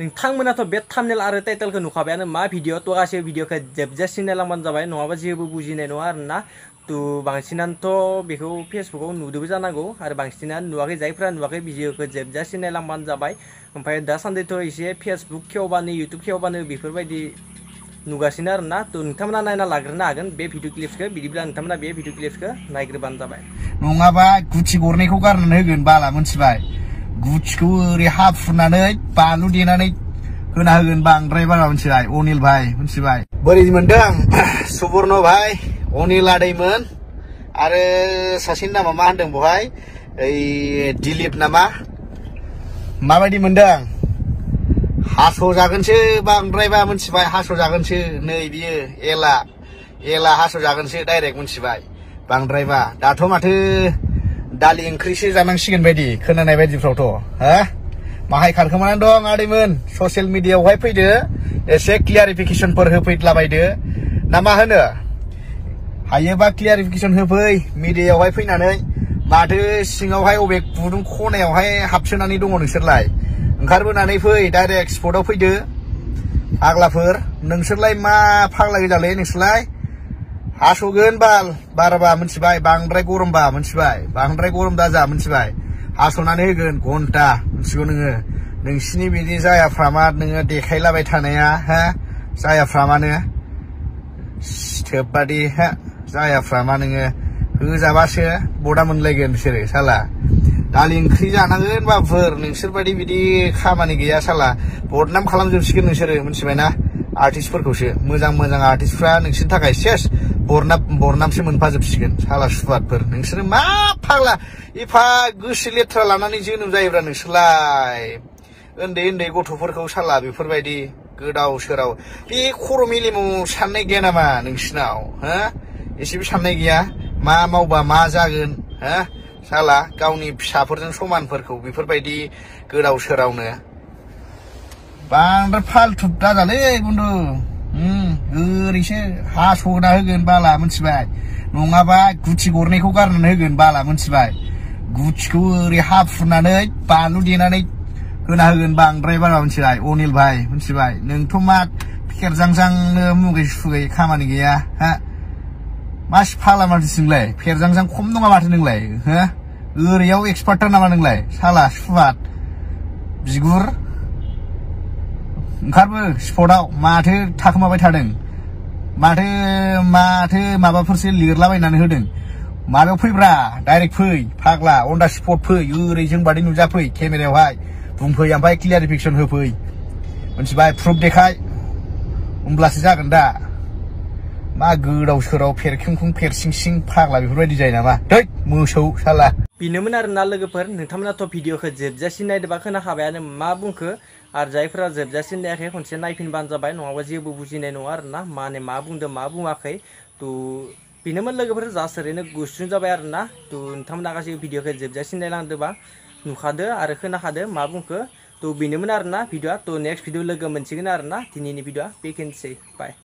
नोंथांमोनाथ' बे थाम्बनेल आरो टाइटेलखौ नुखाबायानो मा भिडिअ थ' गासैबो भिडिअखौ जोबजासिम नायलांबानो जाबाय नङाबा जेबो बुजिनाय नङा आरोना थ' बांसिनानोथ' बेखौ फेसबुकाव नुदोंबो जानांगौ आरो बांसिनानो नुवाखै जायफ्रा नुवाखै भिडिअखौ जोबजासिम नायलांबानो जाबाय ओमफ्राय दासान्दिथ' एसे फेसबुक खेवबानो इउटुब खेवबानो बेफोरबायदि नुगासिनो आरोना थ' नोंथांमोना नायना लाग्रोनो हागोन बे भिडिअ क्लिप्सखौ बिदिब्ला नोंथांमोना बे भिडिअ क्लिप्सखौ नायग्रोबानो जाबाय नङाबा गुथि गरनैखौ गारनानै होगोन बाला मोनथिबाय गुथिखौ ओरै हा फुरनानै बानलु देनानै होना होगोन बांद्राय बारा मोनथिबाय अनिल भाई मोनथिबाय बोरै मोनदों सुबर्न भाई अनिल आदैमोन आरो सासेनि नामा मा होनदों बहाय ओइ दिलीप नामा माबायदि मोनदों हास' जागोनसो बांद्रायबा मोनथिबाय हास' जागोनसो नै बियो एला हास' जागोनसो डाइरेक्ट मोनथिबाय बांद्रायबा दाथ' माथो दालि ओंख्रिसो जानांसिगोन बायदि खोनानाय बायदिफ्रावथ' हा माहाय खारखोमानानै दं आदैमोन ससियेल मिडियायावहाय फैदो एसे क्लियारिफिकेसनफोर होफैद्लाबायदो ना मा होनो हायोबा क्लियारिफिकेसन होफै मिडियायावहाय फैनानै माथो सिङावहाय अबे गुदुं खनायावहाय हाबसोनानै दङ नोंसोरलाय ओंखारबोनानै फै डाइरेक्ट स्पटआव फैदो फाग्लाफोर नोंसोरलाय मा फाग्ला गोजालै नोंसोरलाय हास'गोन बाराबा मोनथिबाय बांद्राय गरमबा मोनथिबाय बांद्राय गरम दाजा मोनथिबाय हास'नानै होगोन घन्टा मोनथिगौ नोङो नोंसिनि बिदि जायाफ्रामा नोङो देखायलाबाय थानाया हा जायाफ्रामानो सिथोबबादि हा जायाफ्रामा नोङो होजाबासो बदा मोनलायगोन बिसोरो साला दालि ओंख्रि जानांगोन बाबुफोर नोंसोरबायदि बिदि खामानि गैया साला बदनाम खालामजोबसिगोन नोंसोरो मोनथिबायना आर्टिस्टफोरखौसो मोजां आर्टिस्टफ्रा नोंसोरनि थाखाय सेस बरनामसो मोनफाजोबसिगोन साला सुवादफोर नोंसोरो मा फाग्ला एफा गोसो लेथ्रा लानानै जोनोम जायोब्रा नोंसोरलाय उन्दै गथ'फोरखौ साला बेफोरबायदि गोदाव सोराव बे खर' मेलेमाव साननाय गैया नामा नोंसिनाव हा एसेबो साननाय गैया मा मावबा मा जागोन हा साला गावनि फिसाफोरजों समानफोरखौ बेफोरबायदि गोदाव सोरावनो बांद्राय फालथु दाजालै बुन्दु ओरैसो हास'ना होगोन बाला मोनथिबाय नङाबा गुथि गरनैखौ गारनानै होगोन बाला मोनथिबाय गुथिखौ ओरै हा फुरनानै बानलु देनानै होना होगोन बांद्राय बारा मोनथिबाय अनिल भाई मोनथिबाय नोंथ' मा फेरजांजांनो मुगै सुगै खामानि गैया हा मा फाला मानसिजोंलाय फेरजांजां खम नङा माथो नोंलाय हो ओरैयाव एक्सपार्टार नामा नोंलाय साला सुवाद बिगुर ओंखारबो स्पटआव माथो थाखोमाबाय थादों माथो माबाफोरसो लिरलाबायनानै होदों माबायाव फैब्रा डाइरेक्ट फै फाग्ला अन दा स्पट फै ओरै जों बादि नुजाफै केमेरायावहाय बुंफै ओमफ्राय क्लियारिफिकेसन होफै मोनथिबाय प्रुफ देखाय होमब्लासो जागोन दा मा गोदाव सोराव फेरखेंखुं फेरसिंसिं फाग्ला बेफोरबायदि जायो नामा दै मोसौ साला बेनोमोन आरोना लोगोफोर नोंथांमोनाथ' भिडिअखौ जोबजासिम नायदोंबा खोनाखाबायानो मा बुंखो आरो जायफोरा जोबजासिम नायाखै खनसे नायफिनबानो जाबाय नङाबा जेबो बुजिनाय नङा आरोना माने मा बुंदों मा बुङाखै थ' बेनोमोन लोगोफोर जास्ट ओरैनो गुसुं जाबाय आरोना थ' नोंथांमोना गासैबो भिडिअखौ जोबजासिम नायलांदोंबा नुखादो आरो खोनाखादो मा बुंखो थ' बेनोमोन आरोना भिडिअआ थ' नेक्स्ट भिडिअ लोगो मोनसिगोन आरोना दिनैनि भिडिअआ बेखिनिसै बाय